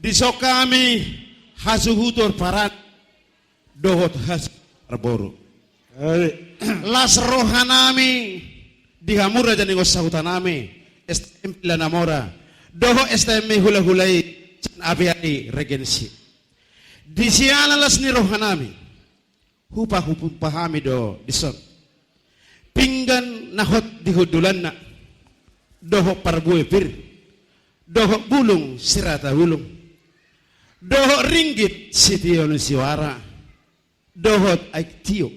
Disok kami hasuhutor parat dohot has arboro. Las rohanami dihamura jani ngosahutanami estempila namora doho estemme hula-hulai abiari regensi. Disiana las ni rohanami hupa hupun pahami do dison. Pinggan nahot dihudulan na doho parbue pir doho bulung sirata bulung doho ringgit sitio siwara dohot aiktio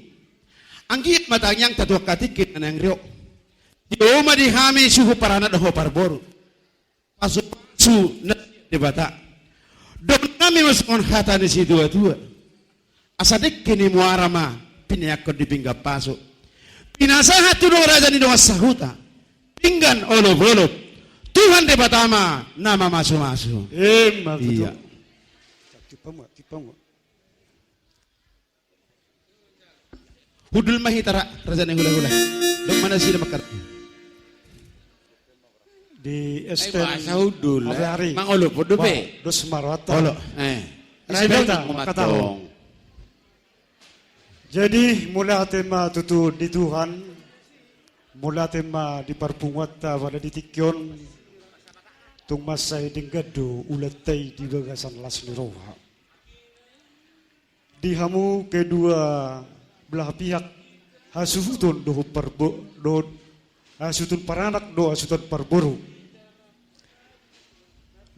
anggi matanyang tatua katikin anang rio dioma dihami suhu parana doho parboru pasu na dibata doho nami masukon hata ni si dua-dua asadik kini muarama pinyakot di pinggap pasu pinasahat tudo raja ni doa sahuta pinggan olop-olop Tuhan de batama nama masu-masu. Iya. Hudul mahitara raja ni hula-hula. Dong mana sih makar? Di Esten hudul. Hari. Mang olop podo be. Dos marwata. Olo. Raibeta makatong. Jadi mula tema tutu di Tuhan, mula tema di parpungat pada ditikyon, tung masay dinggado ulatay di bagasan las niroha. Di hamu kedua belah pihak hasutun doh parbo doh hasutun paranak doh hasutun parboru.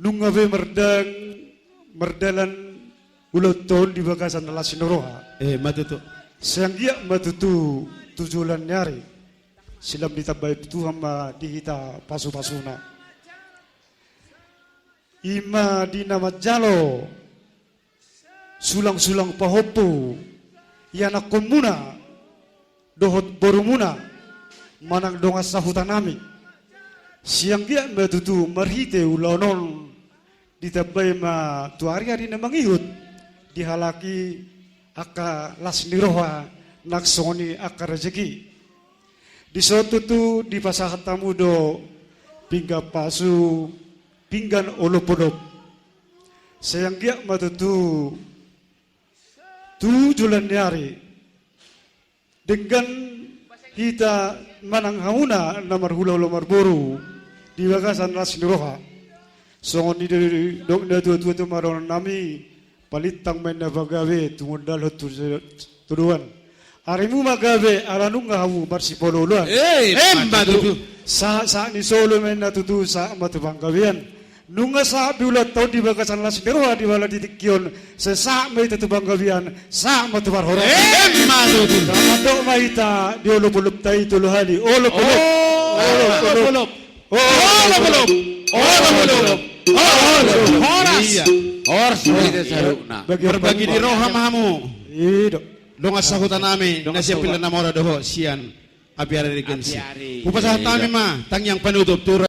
Nungawe merdalan ulaton di bagasan las niroha. Matutu. Sanggia matutu tujulan nyari silam ditabay Tuhan ma dihita pasu-pasuna ima di nama jalo sulang-sulang pahopo yana komuna dohot borumuna manang dongas sahutan nami sanggia matutu marhite ulonon ditabay ma tuari-ari na mangihut dihalaki aka las niroha naksoni aka rezeki di soto tu di pasahat tamu do pingga pasu pinggan olop-olop sayang dia matutu tujulan nyari dengan kita manang hauna namar hula-hula marboru di bagasan las niroha songon di dok da tua-tua tu maron nami palitang main na bagawe tungundal hot tuduan arimu magawe aranung ngawu barsi pololuan Matutu. sa ni solo main na tutu sa matubanggawian nunga sa biulat tau di bagasan las niroha di wala ditikyon sa may tatubanggawian sa matubar hora Matutu. Ramado maita di olop-olop tayo tuluhali olop-olop Iya. Ors kita sarukna. Berbagi di roha mahamu. Iya. Dongas sahutan nami nasi pila namora doho sian abiari regensi. Abiari. Upasahat nami ma tang yang penutup tur